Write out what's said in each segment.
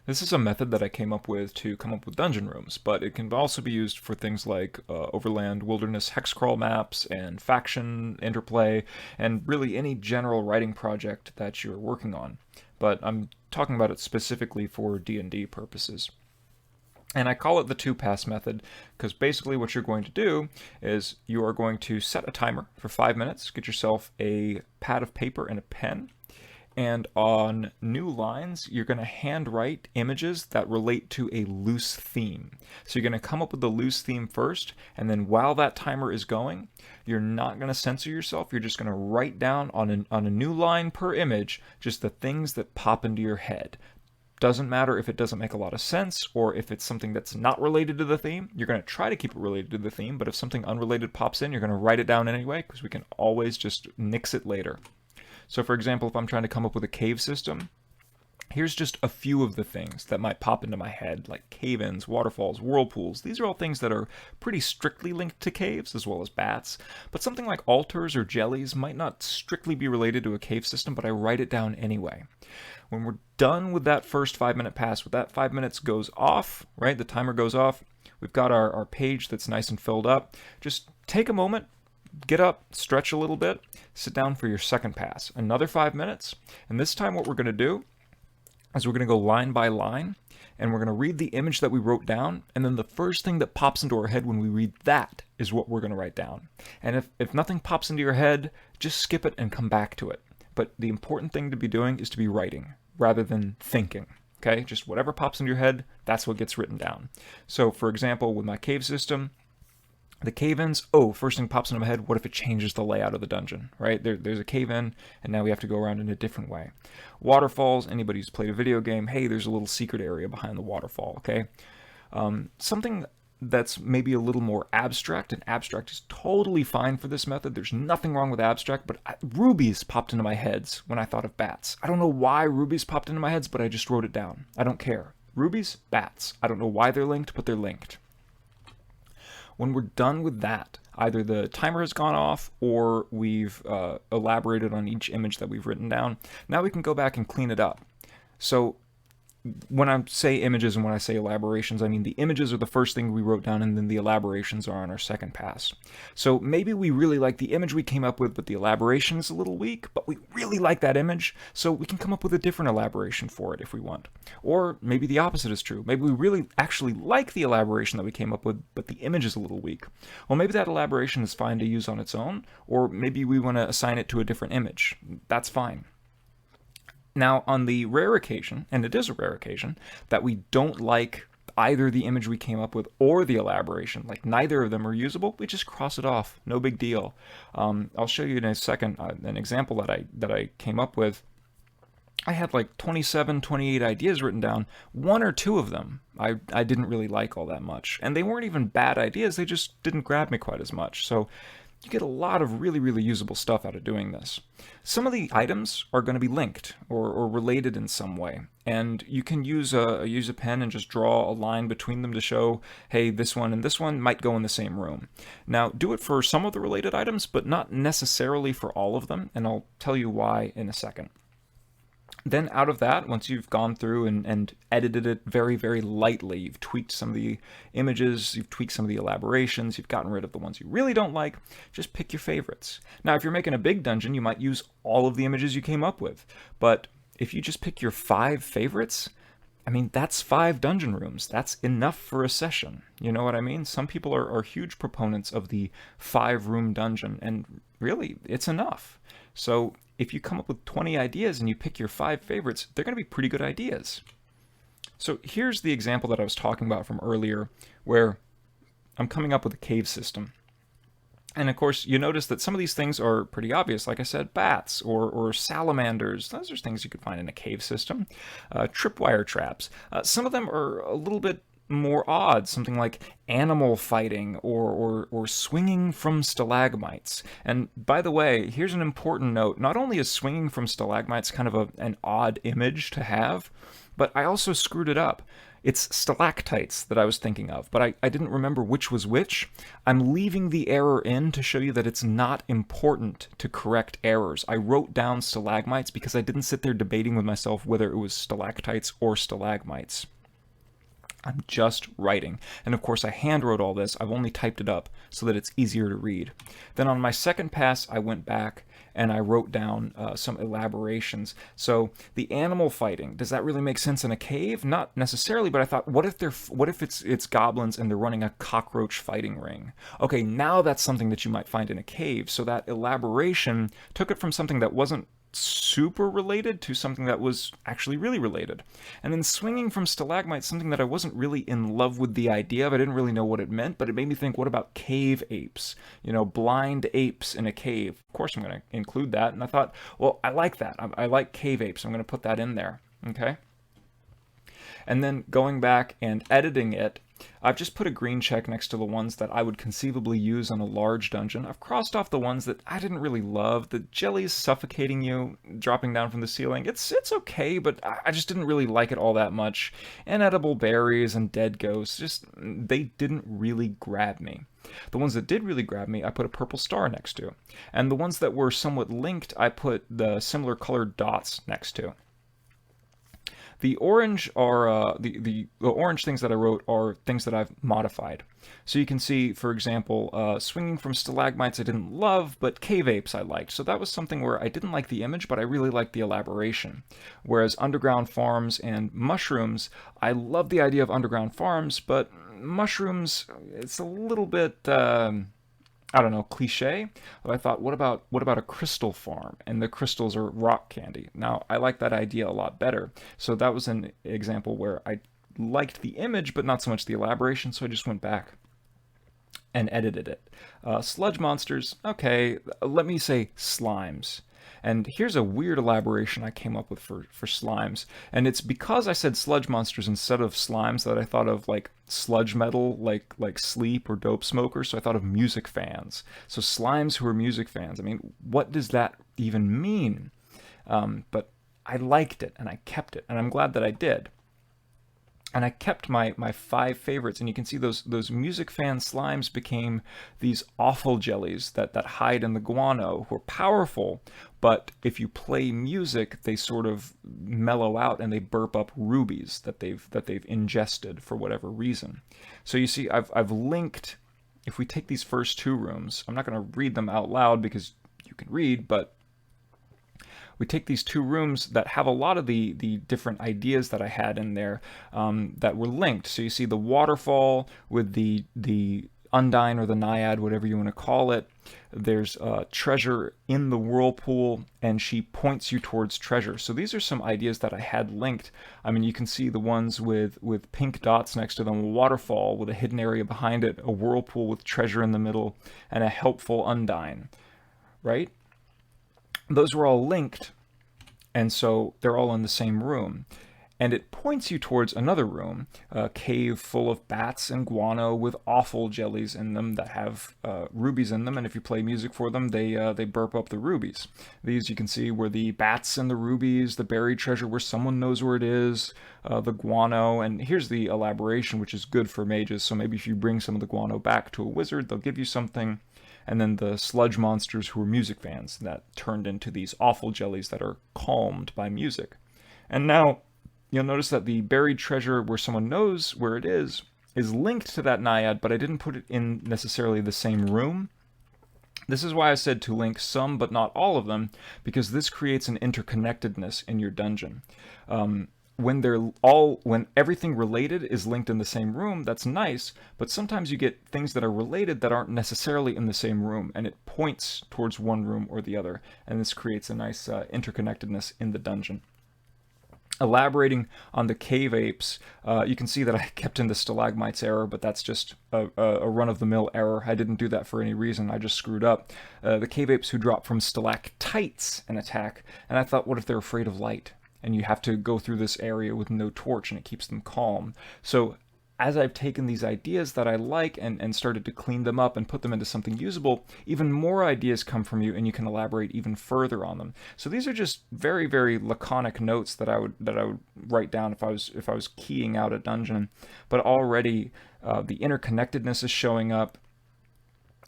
This is a method that I came up with to come up with dungeon rooms, but it can also be used for things like overland wilderness hex crawl maps and faction interplay, and really any general writing project that you're working on. But I'm talking about it specifically for D&D purposes. And I call it the two-pass method because basically what you're going to do is you are going to set a timer for 5 minutes, get yourself a pad of paper and a pen, and on new lines, you're going to handwrite images that relate to a loose theme. So you're going to come up with the loose theme first, and then while that timer is going, you're not going to censor yourself. You're just going to write down on a new line per image just the things that pop into your head. Doesn't matter if it doesn't make a lot of sense or if it's something that's not related to the theme. You're going to try to keep it related to the theme, but if something unrelated pops in, you're going to write it down anyway because we can always just nix it later. So for example, if I'm trying to come up with a cave system, here's just a few of the things that might pop into my head, like cave-ins, waterfalls, whirlpools. These are all things that are pretty strictly linked to caves, as well as bats. But something like altars or jellies might not strictly be related to a cave system, but I write it down anyway. When we're done with that first 5-minute pass, when that 5 minutes goes off, right, the timer goes off, we've got our page that's nice and filled up, just take a moment, get up, stretch a little bit, sit down for your second pass. Another 5 minutes, and this time what we're going to do is we're going to go line by line, and we're going to read the image that we wrote down, and then the first thing that pops into our head when we read that is what we're going to write down. And if nothing pops into your head, just skip it and come back to it. But the important thing to be doing is to be writing rather than thinking. Okay, just whatever pops into your head, that's what gets written down. So for example, with my cave system, the cave-ins, first thing pops into my head, what if it changes the layout of the dungeon, right? There's a cave-in, and now we have to go around in a different way. Waterfalls, anybody who's played a video game, hey, there's a little secret area behind the waterfall, okay? Something that's maybe a little more abstract, and abstract is totally fine for this method. There's nothing wrong with abstract, but rubies popped into my heads when I thought of bats. I don't know why rubies popped into my heads, but I just wrote it down. I don't care. Rubies, bats. I don't know why they're linked, but they're linked. When we're done with that, either the timer has gone off or we've elaborated on each image that we've written down. Now we can go back and clean it up. So when I say images and when I say elaborations, I mean the images are the first thing we wrote down and then the elaborations are on our second pass. So maybe we really like the image we came up with, but the elaboration is a little weak, but we really like that image, so we can come up with a different elaboration for it if we want. Or maybe the opposite is true. Maybe we really actually like the elaboration that we came up with, but the image is a little weak. Well, maybe that elaboration is fine to use on its own, or maybe we want to assign it to a different image. That's fine. Now, on the rare occasion, and it is a rare occasion, that we don't like either the image we came up with or the elaboration, like neither of them are usable, we just cross it off. No big deal. I'll show you in a second an example that I came up with. I had like 27, 28 ideas written down. One or two of them I didn't really like all that much. And they weren't even bad ideas, they just didn't grab me quite as much. So you get a lot of really, really usable stuff out of doing this. Some of the items are going to be linked or related in some way, and you can use a pen and just draw a line between them to show, hey, this one and this one might go in the same room. Now, do it for some of the related items, but not necessarily for all of them, and I'll tell you why in a second. Then out of that, once you've gone through and edited it very, very lightly, you've tweaked some of the images, you've tweaked some of the elaborations, you've gotten rid of the ones you really don't like, just pick your favorites. Now, if you're making a big dungeon, you might use all of the images you came up with. But if you just pick your 5 favorites, I mean, that's 5 dungeon rooms. That's enough for a session. You know what I mean? Some people are huge proponents of the 5-room dungeon, and really, it's enough. So if you come up with 20 ideas and you pick your 5 favorites, they're going to be pretty good ideas. So here's the example that I was talking about from earlier, where I'm coming up with a cave system. And of course, you notice that some of these things are pretty obvious. Like I said, bats or salamanders. Those are things you could find in a cave system. Tripwire traps. Some of them are a little bit more odd, something like animal fighting or swinging from stalagmites. And by the way, here's an important note. Not only is swinging from stalagmites kind of an odd image to have, But I also screwed it up. It's stalactites that I was thinking of, but I didn't remember which was which. I'm leaving the error in to show you that it's not important to correct errors. I wrote down stalagmites because I didn't sit there debating with myself whether it was stalactites or stalagmites. I'm just writing. And of course, I handwrote all this. I've only typed it up so that it's easier to read. Then on my second pass, I went back and I wrote down some elaborations. So the animal fighting, does that really make sense in a cave? Not necessarily, but I thought, what if it's goblins and they're running a cockroach fighting ring? Okay, now that's something that you might find in a cave. So that elaboration took it from something that wasn't super related to something that was actually really related. And then swinging from stalagmites, something that I wasn't really in love with the idea of. I didn't really know what it meant, but it made me think, what about cave apes? You know, blind apes in a cave. Of course I'm going to include that. And I thought, well, I like that. I like cave apes. I'm going to put that in there. Okay. And then going back and editing it, I've just put a green check next to the ones that I would conceivably use on a large dungeon. I've crossed off the ones that I didn't really love. The jellies suffocating you, dropping down from the ceiling. It's okay, but I just didn't really like it all that much. Inedible berries and dead ghosts, they didn't really grab me. The ones that did really grab me, I put a purple star next to. And the ones that were somewhat linked, I put the similar colored dots next to. The orange are the orange things that I wrote are things that I've modified. So you can see, for example, swinging from stalagmites I didn't love, but cave apes I liked. So that was something where I didn't like the image, but I really liked the elaboration. Whereas underground farms and mushrooms, I love the idea of underground farms, but mushrooms, it's a little bit I don't know, cliche. But I thought, what about a crystal farm? And the crystals are rock candy. Now, I like that idea a lot better. So that was an example where I liked the image, but not so much the elaboration, so I just went back and edited it. Sludge monsters, okay, let me say slimes. And here's a weird elaboration I came up with for slimes. And it's because I said sludge monsters instead of slimes that I thought of like sludge metal, like Sleep or Dope Smoker. So I thought of music fans. So slimes who are music fans. I mean, what does that even mean? But I liked it and I kept it. And I'm glad that I did. And I kept my 5 favorites, and you can see those music fan slimes became these awful jellies that hide in the guano, who are powerful, but if you play music, they sort of mellow out and they burp up rubies that they've ingested for whatever reason. So you see, I've linked. If we take these first 2 rooms, I'm not going to read them out loud because you can read, but we take these 2 rooms that have a lot of the different ideas that I had in there that were linked. So you see the waterfall with the undine or the naiad, whatever you want to call it. There's treasure in the whirlpool, and she points you towards treasure. So these are some ideas that I had linked. I mean, you can see the ones with pink dots next to them, a waterfall with a hidden area behind it, a whirlpool with treasure in the middle, and a helpful undine, right? Those were all linked, and so they're all in the same room. And it points you towards another room, a cave full of bats and guano with awful jellies in them that have rubies in them, and if you play music for them, they burp up the rubies. These you can see were the bats and the rubies, the buried treasure where someone knows where it is, the guano, and here's the elaboration, which is good for mages, so maybe if you bring some of the guano back to a wizard, they'll give you something. And then the sludge monsters who were music fans that turned into these awful jellies that are calmed by music. And now you'll notice that the buried treasure where someone knows where it is linked to that naiad, but I didn't put it in necessarily the same room. This is why I said to link some but not all of them, because this creates an interconnectedness in your dungeon. When everything related is linked in the same room, that's nice, but sometimes you get things that are related that aren't necessarily in the same room, and it points towards one room or the other, and this creates a nice interconnectedness in the dungeon. Elaborating on the cave apes, you can see that I kept in the stalagmites error, but that's just a run-of-the-mill error. I didn't do that for any reason. I just screwed up. The cave apes who drop from stalactites and attack, and I thought, what if they're afraid of light? And you have to go through this area with no torch, and it keeps them calm. So as I've taken these ideas that I like and started to clean them up and put them into something usable, even more ideas come from you and you can elaborate even further on them. So these are just very, very laconic notes that I would write down if I was keying out a dungeon. But already the interconnectedness is showing up.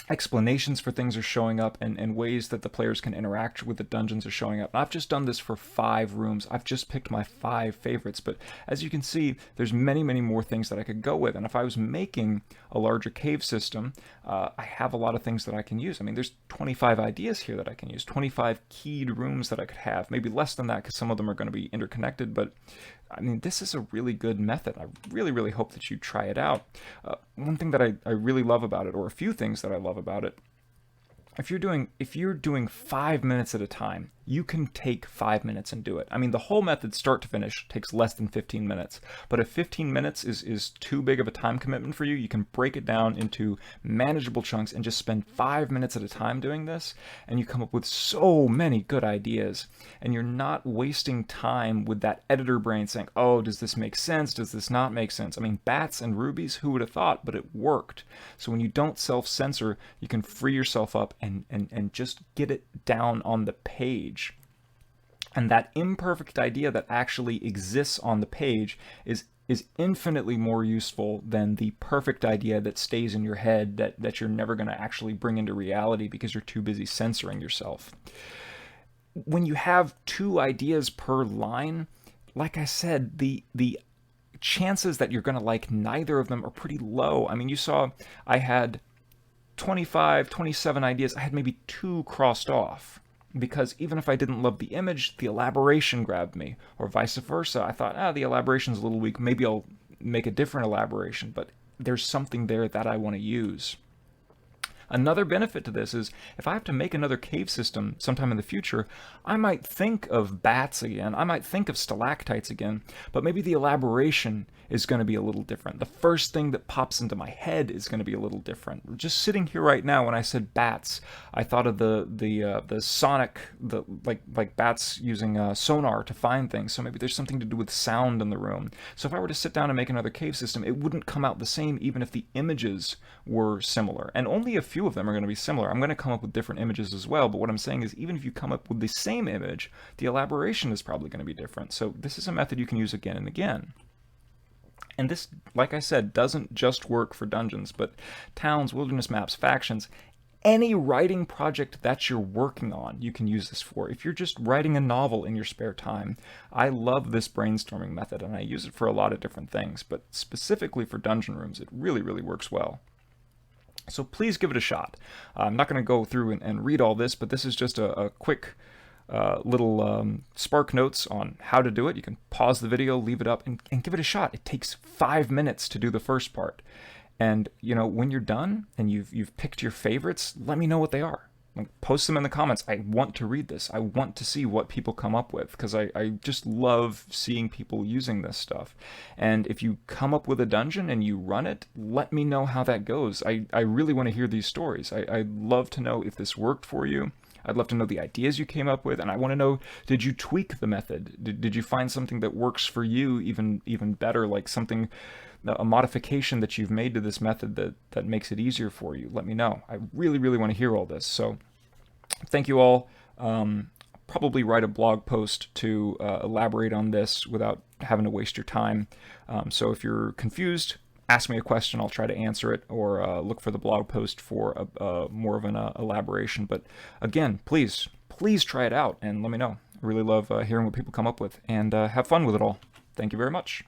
Explanations for things are showing up, and ways that the players can interact with the dungeons are showing up. I've just done this for 5 rooms. I've just picked my 5 favorites, but as you can see, there's many, many more things that I could go with. And if I was making a larger cave system, I have a lot of things that I can use. I mean, there's 25 ideas here that I can use, 25 keyed rooms that I could have, maybe less than that because some of them are going to be interconnected, but I mean, this is a really good method. I really, really hope that you try it out. One thing that I really love about it, or a few things that I love about it, if you're doing 5 minutes at a time, you can take 5 minutes and do it. I mean, the whole method, start to finish, takes less than 15 minutes. But if 15 minutes is too big of a time commitment for you, you can break it down into manageable chunks and just spend 5 minutes at a time doing this, and you come up with so many good ideas. And you're not wasting time with that editor brain saying, oh, does this make sense? Does this not make sense? I mean, bats and rubies, who would have thought? But it worked. So when you don't self-censor, you can free yourself up and just get it down on the page. And that imperfect idea that actually exists on the page is infinitely more useful than the perfect idea that stays in your head that you're never going to actually bring into reality because you're too busy censoring yourself. When you have 2 ideas per line, like I said, the chances that you're going to like neither of them are pretty low. I mean, you saw I had 25, 27 ideas. I had maybe 2 crossed off, because even if I didn't love the image, the elaboration grabbed me, or vice versa. I thought, the elaboration's a little weak, maybe I'll make a different elaboration, but there's something there that I want to use. Another benefit to this is if I have to make another cave system sometime in the future, I might think of bats again, I might think of stalactites again, but maybe the elaboration is going to be a little different. The first thing that pops into my head is going to be a little different. Just sitting here right now, when I said bats, I thought of the sonic, like bats using sonar to find things. So maybe there's something to do with sound in the room. So if I were to sit down and make another cave system, it wouldn't come out the same even if the images were similar. And only a few of them are going to be similar. I'm going to come up with different images as well, but what I'm saying is even if you come up with the same image, the elaboration is probably going to be different. So this is a method you can use again and again. And this, like I said, doesn't just work for dungeons, but towns, wilderness maps, factions, any writing project that you're working on, you can use this for. If you're just writing a novel in your spare time, I love this brainstorming method, and I use it for a lot of different things, but specifically for dungeon rooms, it really, really works well. So please give it a shot. I'm not going to go through and read all this, but this is just a quick little spark notes on how to do it. You can pause the video, leave it up, and give it a shot. It takes 5 minutes to do the first part. And, when you're done and you've picked your favorites, let me know what they are. Like, post them in the comments. I want to read this. I want to see what people come up with, because I just love seeing people using this stuff. And if you come up with a dungeon and you run it, let me know how that goes. I really want to hear these stories. I'd love to know if this worked for you. I'd love to know the ideas you came up with, and I want to know, did you tweak the method? Did you find something that works for you even better, like something, a modification that you've made to this method that makes it easier for you? Let me know. I really, really want to hear all this. So thank you all. Probably write a blog post to elaborate on this without having to waste your time. So if you're confused, ask me a question, I'll try to answer it, or look for the blog post for more of an elaboration. But again, please try it out and let me know. I really love hearing what people come up with, and have fun with it all. Thank you very much.